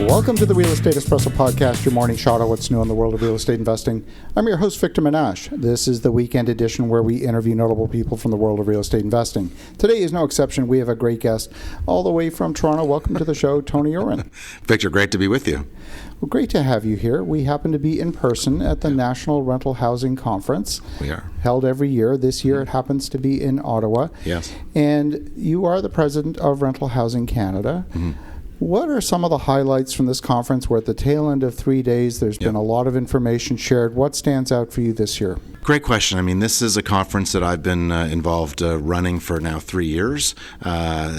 Welcome to the Real Estate Espresso Podcast, your morning shot of what's new in the world of real estate investing. I'm your host, Victor Menasce. This is the weekend edition where we interview notable people from the world of real estate investing. Today is no exception. We have a great guest all the way from Toronto. Welcome to the show, Tony Irwin. Victor, great to be with you. Well, great to have you here. We happen to be in person at the National Rental Housing Conference. We are. Held every year. This year it happens to be in Ottawa. Yes. And you are the president of Rental Housing Canada. Mm-hmm. What are some of the highlights from this conference? We're at the tail end of 3 days. There's been a lot of information shared. What stands out for you this year? Great question. I mean, this is a conference that I've been involved running for now 3 years.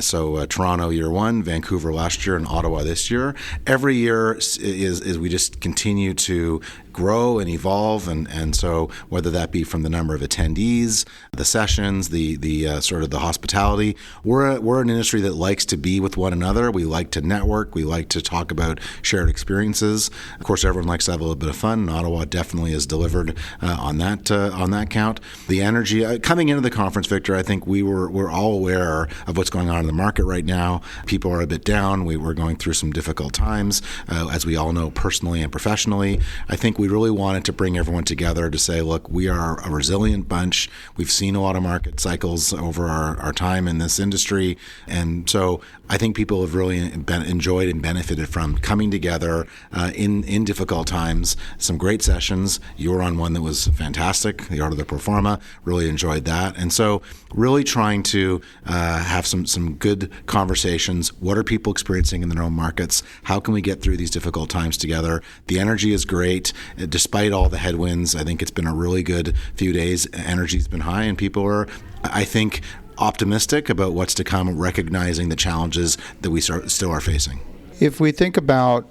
So Toronto year one, Vancouver last year, and Ottawa this year. Every year is we just continue to grow and evolve, and so whether that be from the number of attendees, the sessions, the sort of the hospitality, we're an industry that likes to be with one another. We like to network. We like to talk about shared experiences. Of course, everyone likes to have a little bit of fun, and Ottawa definitely has delivered on that count. The energy coming into the conference, Victor, I think we're all aware of what's going on in the market right now. People are a bit down. We're going through some difficult times, as we all know, personally and professionally. I think we really wanted to bring everyone together to say, look, we are a resilient bunch. We've seen a lot of market cycles over our time in this industry. And so I think people have really enjoyed and benefited from coming together in difficult times. Some great sessions. You were on one that was fantastic, the Art of the Proforma. Really enjoyed that. And so really trying to have some good conversations. What are people experiencing in their own markets? How can we get through these difficult times together? The energy is great. Despite all the headwinds, I think it's been a really good few days. Energy's been high, and people are, I think, optimistic about what's to come, recognizing the challenges that we still are facing. If we think about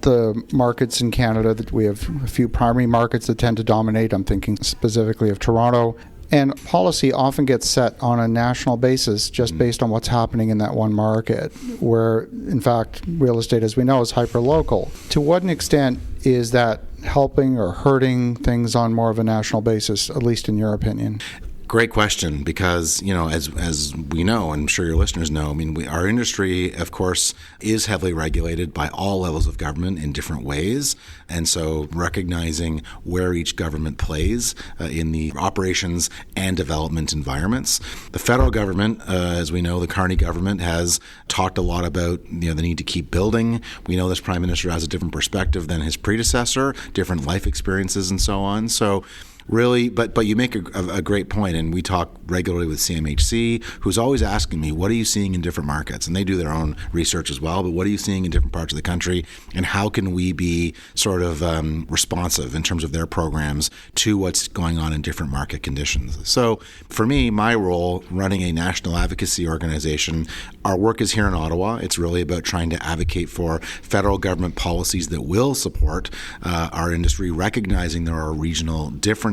the markets in Canada, that we have a few primary markets that tend to dominate. I'm thinking specifically of Toronto. And policy often gets set on a national basis just based on what's happening in that one market, where, in fact, real estate, as we know, is hyper-local. To what extent is that helping or hurting things on more of a national basis, at least in your opinion? Great question, because, as we know, and I'm sure your listeners know, I mean, our industry, of course, is heavily regulated by all levels of government in different ways. And so recognizing where each government plays in the operations and development environments. The federal government, as we know, the Carney government has talked a lot about the need to keep building. We know this Prime Minister has a different perspective than his predecessor, different life experiences and so on. So really, but you make a great point, and we talk regularly with CMHC, who's always asking me, what are you seeing in different markets? And they do their own research as well, but what are you seeing in different parts of the country, and how can we be sort of responsive in terms of their programs to what's going on in different market conditions? So for me, my role running a national advocacy organization, our work is here in Ottawa. It's really about trying to advocate for federal government policies that will support our industry, recognizing there are regional differences.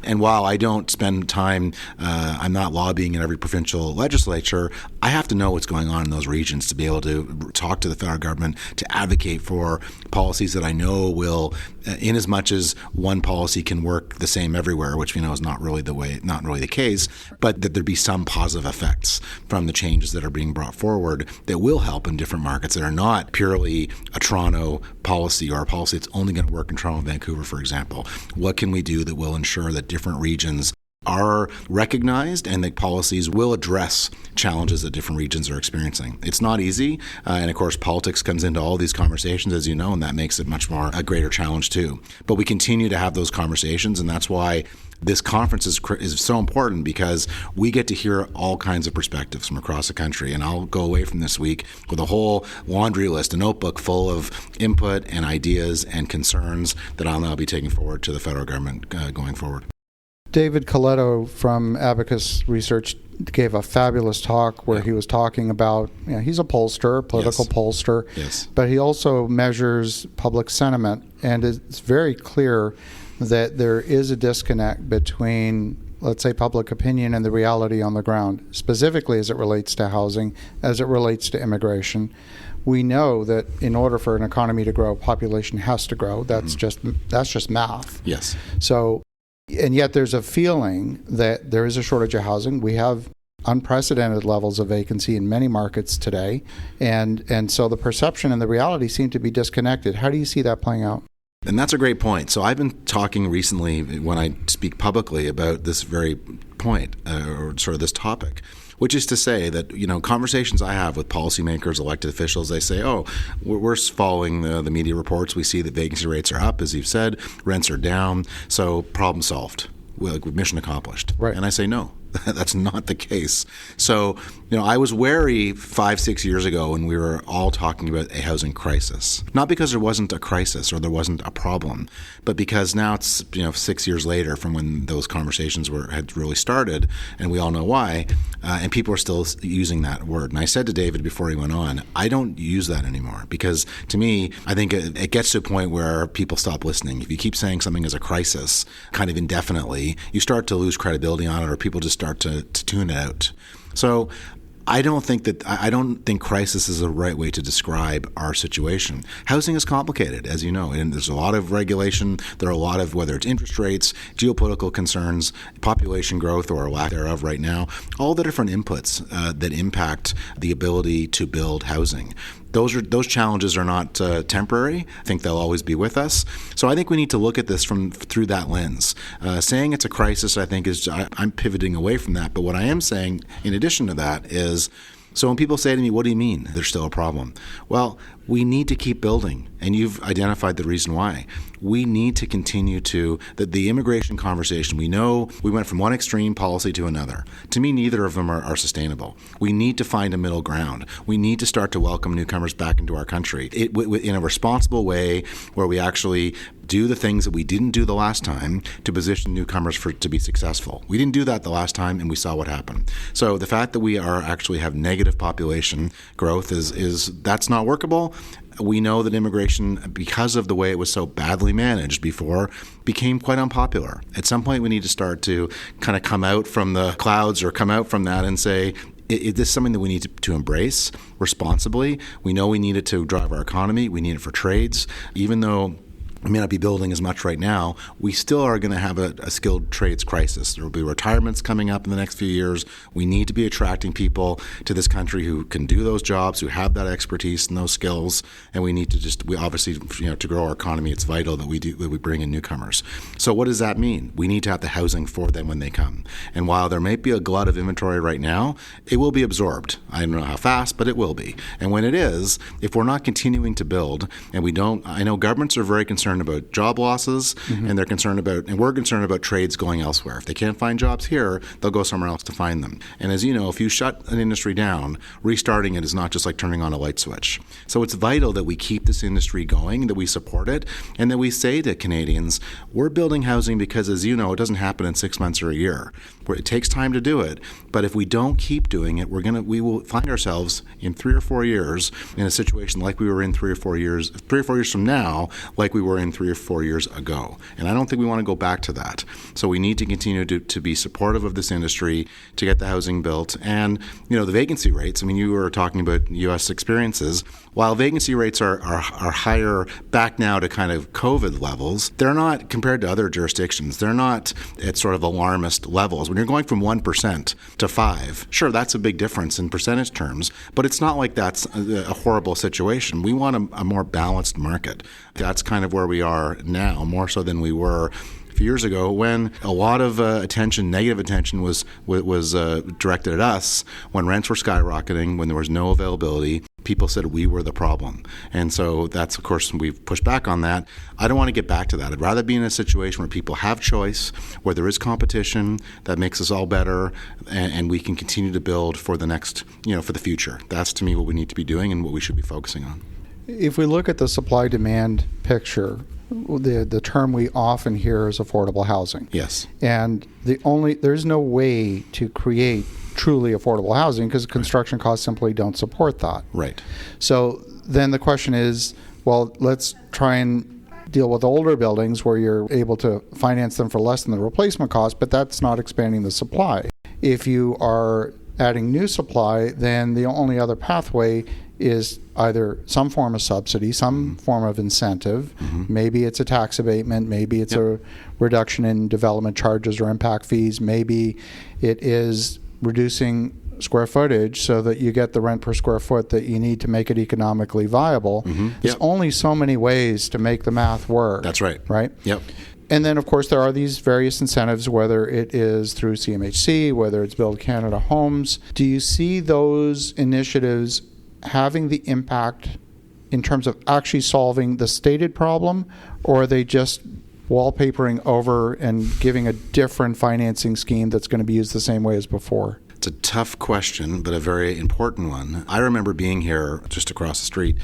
And while I don't spend time, I'm not lobbying in every provincial legislature, I have to know what's going on in those regions to be able to talk to the federal government, to advocate for policies that I know will, in as much as one policy can work the same everywhere, which we know is not really the case, but that there be some positive effects from the changes that are being brought forward that will help in different markets that are not purely a Toronto policy or a policy that's only going to work in Toronto and Vancouver, for example. What can we do that will ensure that different regions are recognized and that policies will address challenges that different regions are experiencing? It's not easy, and of course politics comes into all these conversations, as you know, and that makes it much more a greater challenge too. But we continue to have those conversations, and that's why this conference is so important, because we get to hear all kinds of perspectives from across the country. And I'll go away from this week with a whole laundry list, a notebook full of input and ideas and concerns that I'll now be taking forward to the federal government going forward. David Coletto from Abacus Research gave a fabulous talk where he was talking about, he's a pollster, political pollster, but he also measures public sentiment, and it's very clear that there is a disconnect between, let's say, public opinion and the reality on the ground, specifically as it relates to housing, as it relates to immigration. We know that in order for an economy to grow, population has to grow. That's just math. Yes. So, and yet there's a feeling that there is a shortage of housing. We have unprecedented levels of vacancy in many markets today. And so the perception and the reality seem to be disconnected. How do you see that playing out? And that's a great point. So I've been talking recently when I speak publicly about this very point, or sort of this topic, which is to say that, conversations I have with policymakers, elected officials, they say, we're following the media reports. We see that vacancy rates are up, as you've said, rents are down, so problem solved. Mission accomplished. Right. And I say, no, that's not the case. So, I was wary 5-6 years ago when we were all talking about a housing crisis. Not because there wasn't a crisis or there wasn't a problem, but because now it's, 6 years later from when those conversations had really started, and we all know why, and people are still using that word. And I said to David before he went on, I don't use that anymore, because to me, I think it gets to a point where people stop listening. If you keep saying something is a crisis kind of indefinitely, you start to lose credibility on it, or people just start to tune it out. So I don't think crisis is the right way to describe our situation. Housing is complicated, as you know, and there's a lot of regulation. There are a lot of, whether it's interest rates, geopolitical concerns, population growth or lack thereof right now, all the different inputs that impact the ability to build housing. Those challenges are not temporary. I think they'll always be with us. So I think we need to look at this through that lens. Saying it's a crisis, I think, I'm pivoting away from that. But what I am saying, in addition to that, is, so when people say to me, what do you mean there's still a problem? Well, we need to keep building, and you've identified the reason why. We need to continue the immigration conversation. We know we went from one extreme policy to another. To me, neither of them are sustainable. We need to find a middle ground. We need to start to welcome newcomers back into our country in a responsible way, where we actually do the things that we didn't do the last time to position newcomers to be successful. We didn't do that the last time, and we saw what happened. So the fact that we actually have negative population growth that's not workable. We know that immigration, because of the way it was so badly managed before, became quite unpopular. At some point, we need to start to kind of come out from the clouds, or come out from that and say, is this something that we need to embrace responsibly? We know we need it to drive our economy. We need it for trades. Even though we may not be building as much right now, we still are going to have a skilled trades crisis. There will be retirements coming up in the next few years. We need to be attracting people to this country who can do those jobs, who have that expertise and those skills. And we need to we obviously, to grow our economy, it's vital that we bring in newcomers. So what does that mean? We need to have the housing for them when they come. And while there may be a glut of inventory right now, it will be absorbed. I don't know how fast, but it will be. And when it is, if we're not continuing to build, and I know governments are very concerned about job losses, and we're concerned about trades going elsewhere. If they can't find jobs here, they'll go somewhere else to find them. And as you know, if you shut an industry down, restarting it is not just like turning on a light switch. So it's vital that we keep this industry going, that we support it, and that we say to Canadians, we're building housing because, as you know, it doesn't happen in 6 months or a year. It takes time to do it, but if we don't keep doing it, we will find ourselves in 3 or 4 years in a situation like we were in 3 or 4 years from now, like we were in 3 or 4 years ago. And I don't think we want to go back to that. So we need to continue to be supportive of this industry, to get the housing built. And, the vacancy rates, you were talking about U.S. experiences. While vacancy rates are higher back now to kind of COVID levels, they're not, compared to other jurisdictions, they're not at sort of alarmist levels. When you're going from 1% to 5%, sure, that's a big difference in percentage terms, but it's not like that's a horrible situation. We want a more balanced market. That's kind of where we are now, more so than we were a few years ago, when a lot of negative attention was directed at us when rents were skyrocketing, when there was no availability. People said we were the problem. And so that's, of course, we've pushed back on that. I don't want to get back to that. I'd rather be in a situation where people have choice, where there is competition that makes us all better, and we can continue to build for the next, for the future. That's, to me, what we need to be doing and what we should be focusing on. If we look at the supply-demand picture, the term we often hear is affordable housing. Yes. And there's no way to create truly affordable housing because construction costs simply don't support that. Right. So then the question is, well, let's try and deal with older buildings where you're able to finance them for less than the replacement cost, but that's not expanding the supply. If you are adding new supply, then the only other pathway is either some form of subsidy, some form of incentive. Maybe it's a tax abatement, maybe it's a reduction in development charges or impact fees, maybe it is reducing square footage so that you get the rent per square foot that you need to make it economically viable. There's only so many ways to make the math work. That's right. Right? Yep. And then, of course, there are these various incentives, whether it is through CMHC, whether it's Build Canada Homes. Do you see those initiatives having the impact in terms of actually solving the stated problem, or are they just wallpapering over and giving a different financing scheme that's going to be used the same way as before? It's a tough question, but a very important one. I remember being here just across the street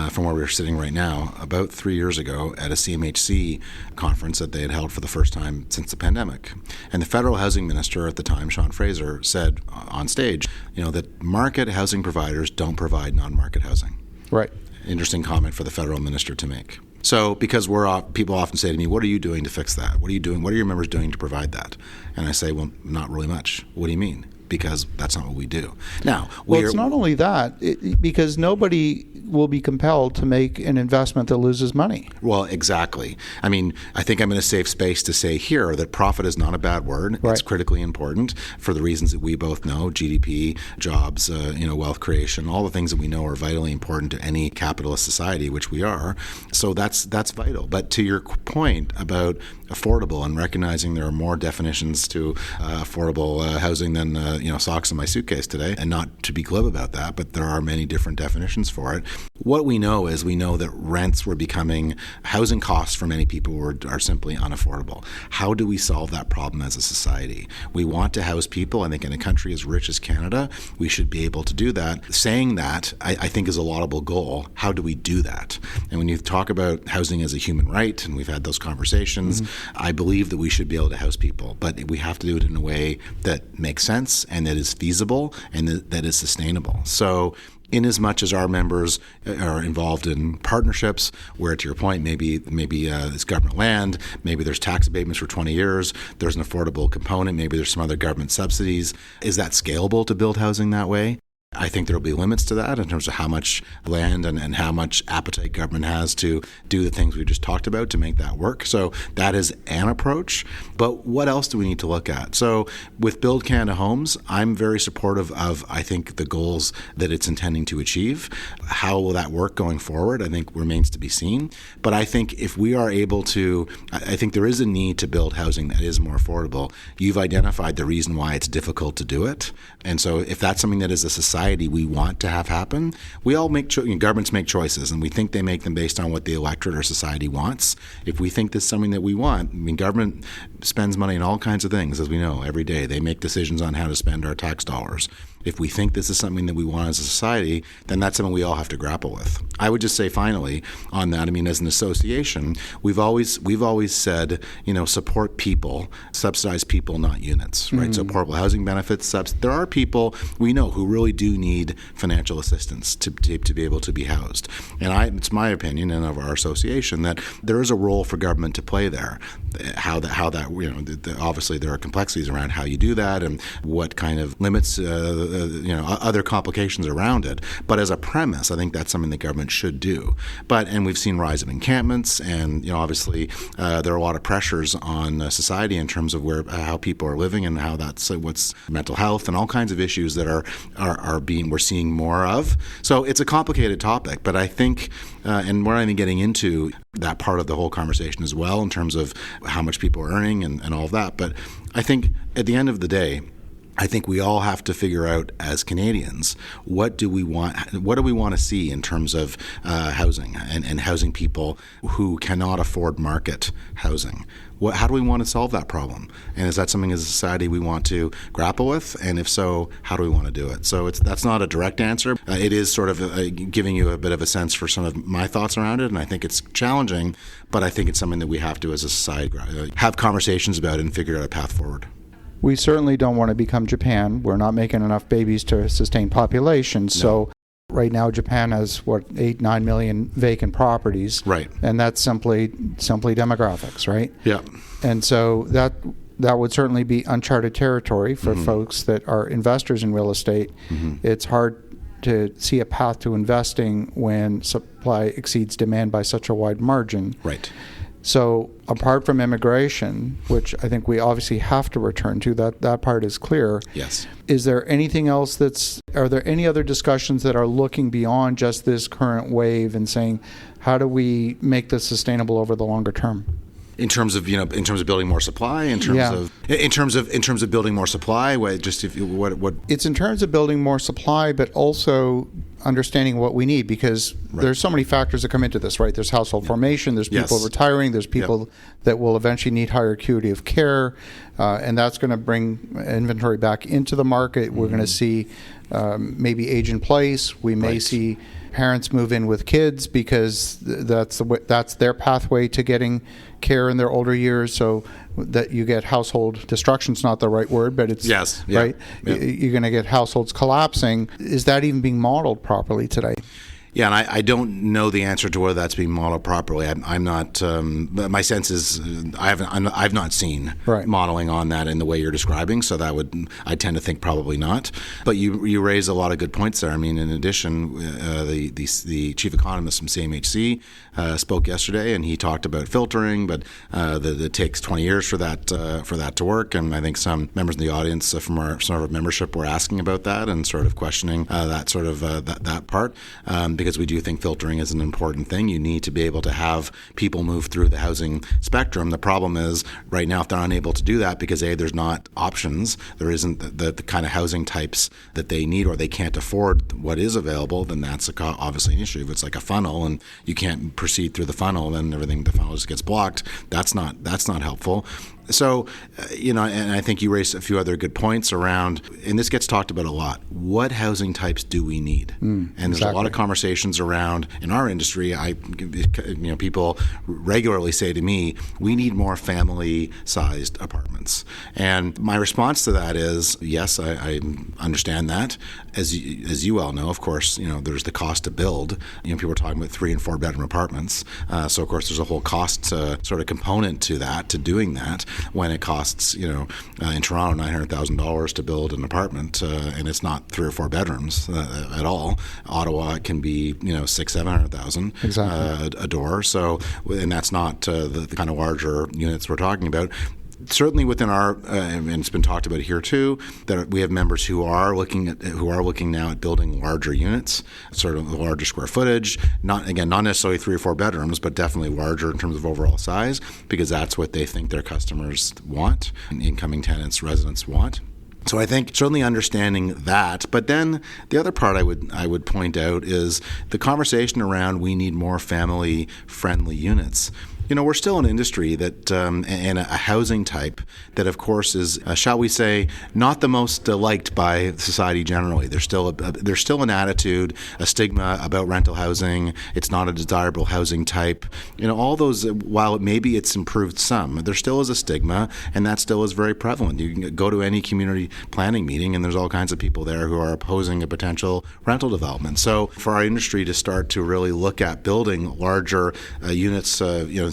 from where we're sitting right now about 3 years ago at a CMHC conference that they had held for the first time since the pandemic. And the federal housing minister at the time, Sean Fraser, said on stage, that market housing providers don't provide non-market housing. Right. Interesting comment for the federal minister to make. So, because people often say to me, "What are you doing to fix that? What are you doing? What are your members doing to provide that?" And I say, "Well, not really much." "What do you mean?" Because that's not what we do. Now, it's not only that, because nobody will be compelled to make an investment that loses money. Well, exactly. I mean, I think I'm in a safe space to say here that profit is not a bad word. Right. It's critically important for the reasons that we both know: GDP, jobs, wealth creation, all the things that we know are vitally important to any capitalist society, which we are. So that's vital. But to your point about affordable and recognizing there are more definitions to affordable housing than socks in my suitcase today, and not to be glib about that, but there are many different definitions for it. What we know is that rents were becoming, housing costs for many people are simply unaffordable. How do we solve that problem as a society? We want to house people. I think in a country as rich as Canada, we should be able to do that. Saying that, I think, is a laudable goal. How do we do that? And when you talk about housing as a human right, and we've had those conversations, I believe that we should be able to house people, but we have to do it in a way that makes sense and that is feasible and that is sustainable. So in as much as our members are involved in partnerships where, to your point, maybe it's government land, maybe there's tax abatements for 20 years, there's an affordable component, maybe there's some other government subsidies. Is that scalable to build housing that way? I think there will be limits to that in terms of how much land and how much appetite government has to do the things we just talked about to make that work. So that is an approach. But what else do we need to look at? So with Build Canada Homes, I'm very supportive of, I think, the goals that it's intending to achieve. How will that work going forward, I think, remains to be seen. But I think if we are able to, I think there is a need to build housing that is more affordable. You've identified the reason why it's difficult to do it. And so if that's something that is a society we want to have happen, we all make governments make choices, and we think they make them based on what the electorate or society wants. If we think this is something that we want, government spends money on all kinds of things, as we know, every day. They make decisions on how to spend our tax dollars. If we think this is something that we want as a society, then that's something we all have to grapple with. I would just say finally on that, as an association, we've always said, support people, subsidize people, not units, right? So portable housing benefits, there are people we know who really do need financial assistance to be able to be housed. And it's my opinion and of our association that there is a role for government to play there. How that obviously there are complexities around how you do that and what kind of limits other complications around it. But as a premise, I think that's something that government should do. And we've seen rise of encampments, and obviously there are a lot of pressures on society in terms of how people are living and how that's what's mental health and all kinds of issues that we're seeing more of. So it's a complicated topic, but I think, and we're not even getting into that part of the whole conversation as well in terms of how much people are earning and all of that. But I think at the end of the day, I think we all have to figure out as Canadians, what do we want to see in terms of housing and housing people who cannot afford market housing? How do we want to solve that problem? And is that something as a society we want to grapple with? And if so, how do we want to do it? So that's not a direct answer. It is sort of giving you a bit of a sense for some of my thoughts around it. And I think it's challenging, but I think it's something that we have to, as a society, have conversations about and figure out a path forward. We certainly don't want to become Japan. We're not making enough babies to sustain population. No. So right now Japan has 8-9 million vacant properties. Right. And that's simply demographics, right? Yeah. And so that would certainly be uncharted territory for folks that are investors in real estate. It's hard to see a path to investing when supply exceeds demand by such a wide margin. Right. So apart from immigration, which I think we obviously have to return to, that part is clear. Yes. Is there anything else are there any other discussions that are looking beyond just this current wave and saying, how do we make this sustainable over the longer term? In terms of building more supply, in terms of building more supply, it's in terms of building more supply, but also understanding what we need, because there's so many factors that come into this, right? There's household formation, there's people retiring, there's people that will eventually need higher acuity of care, and that's going to bring inventory back into the market. We're going to see maybe age in place. We may see parents move in with kids because that's their pathway to getting care in their older years, so that you get household destruction's not the right word, but it's right. You're going to get households collapsing. Is that even being modeled properly today? Yeah, and I don't know the answer to whether that's being modeled properly. I'm not. But my sense is I've not seen modeling on that in the way you're describing. So I tend to think probably not. But you raise a lot of good points there. I mean, in addition, the chief economist from CMHC spoke yesterday, and he talked about filtering, but that it takes 20 years for that to work. And I think some members in the audience from our sort of membership were asking about that and sort of questioning that part. Because we do think filtering is an important thing. You need to be able to have people move through the housing spectrum. The problem is right now, if they're unable to do that because there's not options, there isn't the kind of housing types that they need, or they can't afford what is available, then that's obviously an issue. If it's like a funnel and you can't proceed through the funnel, then the funnel just gets blocked. That's not helpful. So, and I think you raised a few other good points around, and this gets talked about a lot. What housing types do we need? And there's a lot of conversations around in our industry. People regularly say to me, we need more family-sized apartments. And my response to that is, yes, I understand that. As you well know, of course, there's the cost to build. People are talking about 3 and 4 bedroom apartments. So of course, there's a whole cost sort of component to that, to doing that. When it costs, in Toronto, $900,000 to build an apartment, and it's not 3 or 4 bedrooms at all. Ottawa, it can be, $600,000-$700,000 a door. So, and that's not the kind of larger units we're talking about. Certainly within our, and it's been talked about here too, that we have members who are looking now at building larger units, sort of larger square footage. Not necessarily 3 or 4 bedrooms, but definitely larger in terms of overall size, because that's what they think their customers want, and incoming tenants, residents want. So I think certainly understanding that, but then the other part I would point out is the conversation around we need more family-friendly units. We're still an industry that, and a housing type that, of course, is, shall we say, not the most liked by society generally. There's still an attitude, a stigma about rental housing. It's not a desirable housing type. All those, while maybe it's improved some, there still is a stigma, and that still is very prevalent. You can go to any community planning meeting, and there's all kinds of people there who are opposing a potential rental development. So for our industry to start to really look at building larger units,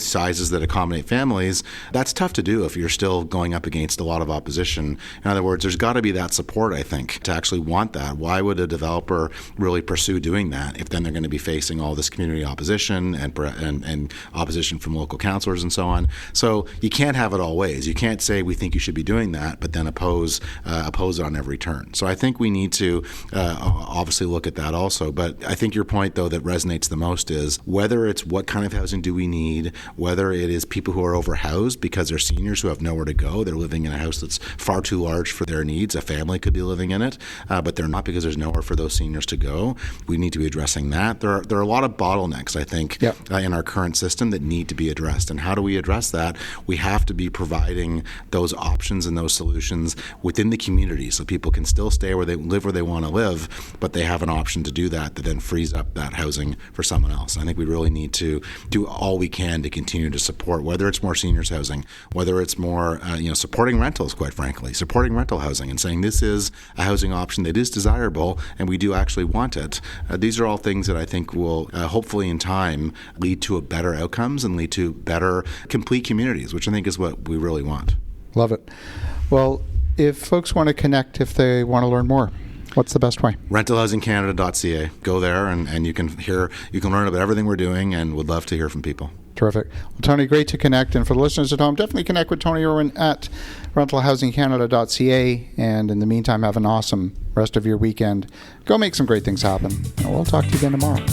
sizes that accommodate families, that's tough to do if you're still going up against a lot of opposition. In other words, there's got to be that support, I think, to actually want that. Why would a developer really pursue doing that if then they're going to be facing all this community opposition and opposition from local councillors and so on? So you can't have it all ways. You can't say we think you should be doing that, but then oppose it on every turn. So I think we need to obviously look at that also. But I think your point, though, that resonates the most is whether it's what kind of housing do we need, whether it is people who are overhoused because they're seniors who have nowhere to go, they're living in a house that's far too large for their needs, a family could be living in it, but they're not because there's nowhere for those seniors to go. We need to be addressing that. There are a lot of bottlenecks, I think, in our current system that need to be addressed. And how do we address that? We have to be providing those options and those solutions within the community so people can still stay where they want to live, but they have an option to do that then frees up that housing for someone else. And I think we really need to do all we can to continue to support, whether it's more seniors housing, whether it's more, supporting rentals, quite frankly, supporting rental housing and saying this is a housing option that is desirable and we do actually want it. These are all things that I think will hopefully in time lead to better outcomes and lead to better complete communities, which I think is what we really want. Love it. Well, if folks want to connect, if they want to learn more, What's the best way? rentalhousingcanada.ca. Go there and you can learn about everything we're doing, and would love to hear from people. Terrific. Well, Tony, great to connect. And for the listeners at home, definitely connect with Tony Irwin at rentalhousingcanada.ca. And in the meantime, have an awesome rest of your weekend. Go make some great things happen. And we'll talk to you again tomorrow.